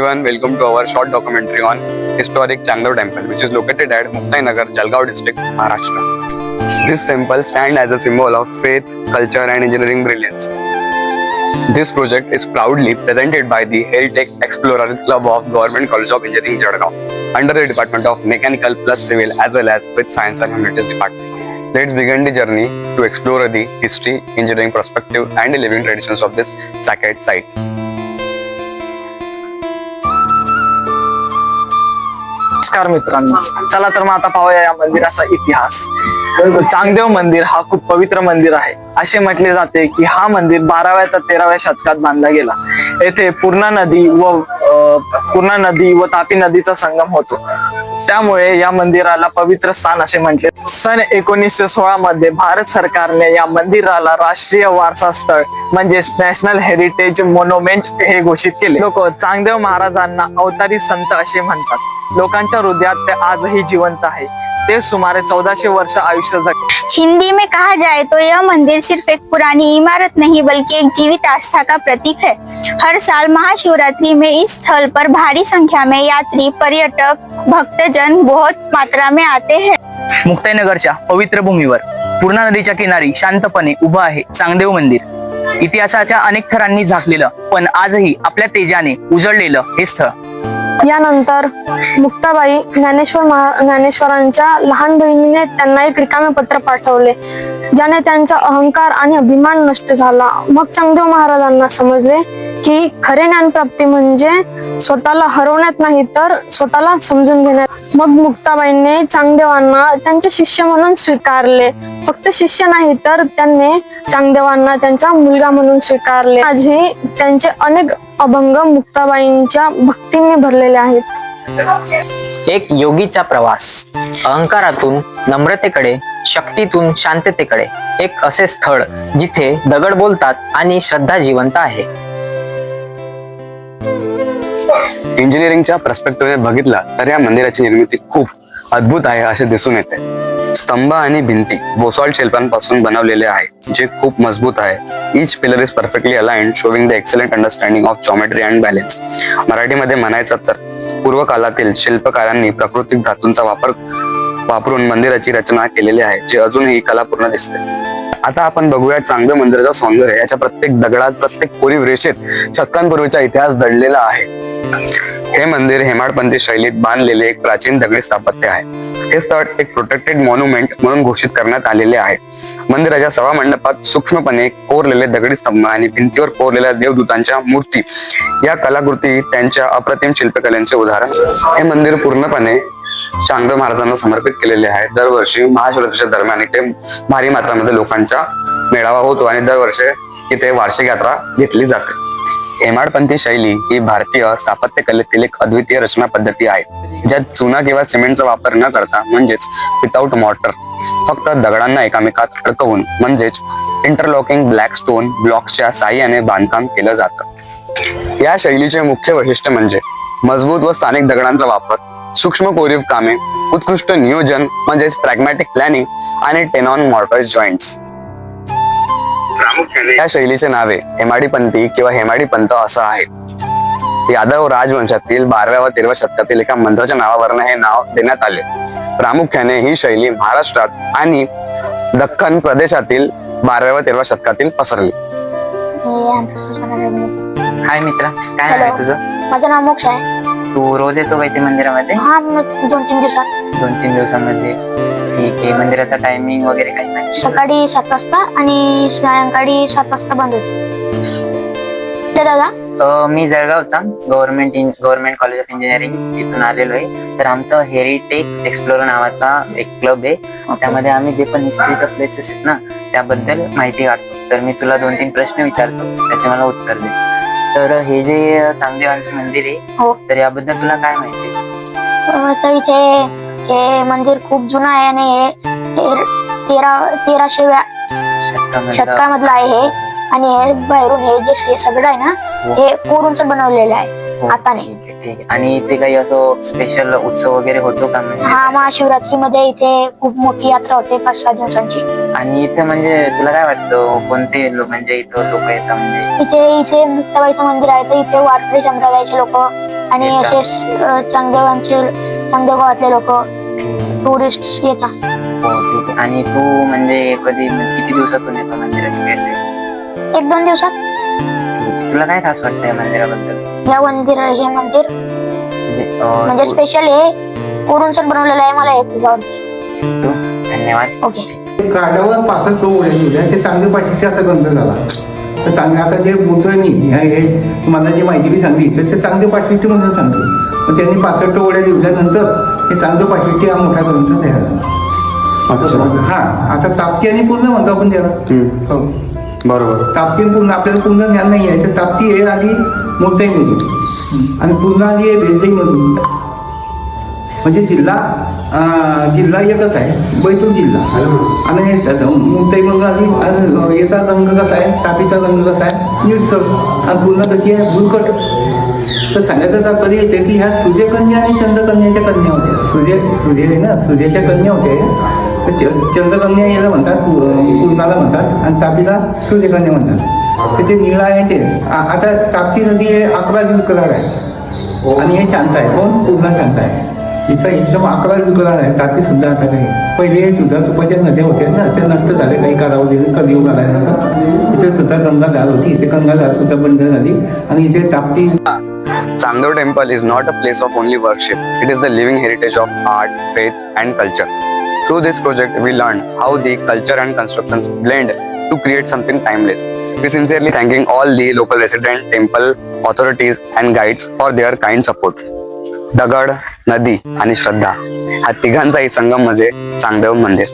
everyone, welcome to our short documentary on historic Changdev Temple, which is located at Muktai Nagar, Jalgaon district, Maharashtra. This temple stands as a symbol of faith, culture and engineering brilliance. This project is proudly presented by the Heritage Explorer Club of Government College of Engineering, Jalgaon, under the Department of Mechanical plus Civil as well as with Science and Humanities Department. Let's begin the journey to explore the history, engineering perspective and the living traditions of this sacred site. नमस्कार मित्रांनो, चला तर मग आता पाहूया या मंदिराचा इतिहास. चांगदेव मंदिर हा खूप पवित्र मंदिर आहे. असे म्हटले जाते की हा मंदिर 12व्या ते 13व्या शतकात बांधला गेला. येथे पूर्णा नदी व तापी नदीचा संगम होतो. त्यामुळे या मंदिराला पवित्र स्थान असे म्हटले. सन 1916 मध्ये भारत सरकारने या मंदिराला राष्ट्रीय वारसा स्थळ म्हणजे नॅशनल हेरिटेज मॉन्युमेंट हे घोषित केले. लोक चांगदेव महाराजांना अवतारी संत असे म्हणतात. लोकांच्या हृदयात ते आजही जिवंत आहे. ते सुमारे 1400 वर्ष आयुष्य जगले. हिंदी में कहा जाए तो यह मंदिर सिर्फ एक पुरानी इमारत नहीं बल्कि एक जीवित आस्था का प्रतीक है। हर साल महाशिवरात्रि में इस स्थल पर भारी संख्या में यात्री, पर्यटक, भक्तजन बहुत मात्रा में आते हैं। मुक्ताईनगरच्या पवित्र भूमीवर पूर्णा नदीच्या किनारी शांतपणे उभं आहे चांगदेव मंदिर. इतिहासाच्या अनेक थरांनी झाकलेलं पण आजही आपल्या तेजाने उजळलेलं हे स्थळ. यानंतर मुक्ताबाई ज्ञानेश्वरांच्या लहान बहिणीने त्यांना एक रिकामे पत्र पाठवले, ज्याने त्यांचा अहंकार आणि अभिमान नष्ट झाला. मग चांगदेव महाराजांना समजले की खरे ज्ञान प्राप्ती म्हणजे स्वतःला हरवण्यात नाही तर स्वतःला समजून घेण्यात. मग मुक्ताबाईंनी चांगदेवांना त्यांचे शिष्य म्हणून स्वीकारले. फक्त शिष्य नाही तर त्यांनी चांगदेवांना त्यांचा मुलगा म्हणून स्वीकारले. आजही त्यांचे अनेक अभंग मुक्ताबाईंच्या भक्तीने भरलेले आहेत. एक योगीचा प्रवास, अहंकारातून नम्रतेकडे, शक्तीतून शांततेकडे, एक असे स्थळ जिथे दगड बोलतात आणि श्रद्धा जिवंत आहे. इंजिनिअरिंगच्या पर्स्पेक्टिव्हने बघितला तर या मंदिराची निर्मिती खूप अद्भुत आहे असे दिसून येते. स्तंभ आणि भिंती बोसॉल्ट शिल्पांपासून बनवलेले आहे, जे खूप मजबूत आहे. Each pillar is perfectly aligned, showing the excellent understanding of geometry and balance. मराठीमध्ये म्हणायचं तर पूर्वकालातील शिल्पकारांनी प्राकृतिक धातूंचा वापरून मंदिराची रचना केलेली आहे, जे अजूनही कलापूर्ण दिसते. आता आपण बघूया चांगदेव मंदिराचा सौंदर्य. याच्या प्रत्येक दगडात, प्रत्येक कोरीव रेषेत शतकांपूर्वीचा इतिहास दडलेला आहे. हे मंदिर हेमाडपंथी शैलीत बांधलेले एक प्राचीन दगडी स्थापत्य आहे. हे स्थळ एक प्रोटेक्टेड मॉन्युमेंट म्हणून घोषित करण्यात आलेले आहे. मंदिराच्या सभा मंडपात सूक्ष्मपणे कोरलेले दगडी स्तंभ आणि भिंतीवर कोरलेल्या देवदूतांच्या मूर्ती या कलाकृती त्यांच्या अप्रतिम शिल्पकलेचे उदाहरण. हे मंदिर पूर्णपणे चांगदेव महाराजांना समर्पित केलेले आहे. दरवर्षी महाशिवरात्रीच्या दरम्यान इथे भारी मात्रामध्ये लोकांचा मेळावा होतो आणि दरवर्षी इथे वार्षिक यात्रा घेतली जाते. हेमाडपंथी शैली ही भारतीय स्थापत्य कलेतील एक अद्वितीय रचना पद्धती आहे, ज्यात चुना किंवा सिमेंटचा वापर न करता म्हणजेच विदाउट मॉर्टर फक्त दगडांना एकामेकात अडकवून म्हणजेच इंटरलॉकिंग ब्लॅक स्टोन ब्लॉक्सच्या साहाय्याने बांधकाम केलं जातं. या शैलीचे मुख्य वैशिष्ट्य म्हणजे मजबूत व स्थानिक दगडांचा वापर, सूक्ष्म कोरीव कामे, उत्कृष्ट नियोजन म्हणजेच प्रॅग्मॅटिक प्लॅनिंग आणि टेनॉन मॉर्टाइज जॉईंट्स. या शैलीचे नावे हेमाडीपंथी किंवा हेमाडीपंथ असं आहे. यादव राजवंशातील 12व्या व 13व्या शतकातील एका मंत्राच्या नावावरून हे नाव देण्यात आले. प्रामुख्याने ही शैली महाराष्ट्रात आणि दख्खन प्रदेशातील 12व्या व 13व्या शतकातील पसरली. हाय मित्रा, काय नाव आहे तुझं? माझं नाव मोक्ष आहे. तू रोज येतो काय ते मंदिरामध्ये? हा, 2-3 दिवसात. 2-3 दिवसांमध्ये. ठीक आहे. मंदिराचा टायमिंग वगैरे काही माहिती? सकाळी 7 वाजता आणि सायंकाळी 7 वाजता बंद होते. दादा, मी जळगावचा गव्हर्नमेंट कॉलेज ऑफ इंजिनिअरिंग इथून आलेलो आहे. तर आमचं हेरिटेज एक्सप्लोरर नावाचा एक क्लब आहे. त्यामध्ये आम्ही जे पण हिस्ट्रीचे प्लेसेस आहेत ना त्याबद्दल माहिती काढतो. तर मी तुला 2-3 प्रश्न विचारतो, त्याचे मला उत्तर दे. तर हे जे चांगदेवांचं मंदिर आहे, हो, तर याबद्दल तुला काय माहिती? तर इथे हे मंदिर खूप जुनं आहे आणि हे 1300व्या शतकामधलं आहे हे. आणि हे बाहेरून हे जे सगळं आहे ना हे कोरूनच बनवलेलं आहे हाताने. ठीक आहे. आणि इथे काही असं स्पेशल उत्सव वगैरे होतो का? हा, महाशिवरात्रीमध्ये इथे खूप मोठी यात्रा होते 5-6 दिवसांची. आणि इथे म्हणजे तुला काय वाटतं कोणते म्हणजे इथं लोक येतात? म्हणजे इथे मुक्ताबाईचं मंदिर आहे तर इथे वारकरी संप्रदायाचे लोक आणि येतात. असे चांगदेव गावातले लोक टुरिस्ट येतात. हो ठीक आहे. आणि तू म्हणजे किती दिवसातून येतो मंदिराची भेट द्यायला? 1-2 दिवसात. तुला काय खास वाटतं या मंदिराबद्दल? हे मंदिर म्हणजे तू- स्पेशल आहे, कोरूनचं बनवलेलं आहे. मला हे खूप आवडतं. तू धन्यवाद. ओके. काढावर 65 ओढे ते चांगले पाठीचे असा ग्रंथ झाला. तर चांगले आता जे बोलतोय मी हे तुम्हाला जी माहिती मी सांगली तर ते चांगले पाठीचे म्हणून सांगते. पण त्यांनी 65 ओढ्या लिहिल्यानंतर हे चांगले पाठीचे हा मोठा ग्रंथ तयार झाला. हा आता ताप्ती आणि पूर्ण म्हणतो आपण त्याला. हो बरोबर. ताप्ती पूर्ण आपल्याला पूर्ण ज्ञान नाही आहे. तर ताप्ती हे आधी मूर्ताईमधून आणि पूर्ण आधी आहे भेंजाईमधून. म्हणजे जिल्हा एकच आहे, बैतूल जिल्हा. आणि मूर्ताईमधून आधी याचा रंग कसा आहे, तापीचा रंग कसा आहे, निळसर. आणि पूर्ण कशी आहे, भुरकट. तर सांगायचं तात्पर्य येते की ह्या सूर्यकन्या आणि चंद्रकन्याच्या कन्या होत्या. सूर्य आहे ना, सूर्याच्या कन्या होत्या. चंद्रकन्या याला म्हणतात, पूर्णाला म्हणतात, आणि तापीला सूर्यकन्या म्हणतात. तर ते निळा आहे ते. आता ताप्ती नदी हे 11 विकरार आहे आणि हे शांत आहे. कोण? पूर्णा शांत आहे. हिचा एकदम 11 विकरार आहे. तापी सुद्धा आता काही पहिले सुद्धा तुपाच्या नद्या होत्या ना, त्या नष्ट झाल्या काही कालावधीने, कलियुग आल्यानंतर. इथे सुद्धा गंगाधार होती, इथे गंगाधार सुद्धा बंद झाली. आणि इथे Tapti. Chamdev temple is not a place of only worship. It is the living heritage of art, faith, and culture. Through this project, we learned how the culture and constructions blend to create something timeless. We sincerely thanking all the local resident, temple authorities, and guides for their kind support. दगड, नदी आणि श्रद्धा हा तिघांचाही संगम म्हणजे चांगदेव मंदिर.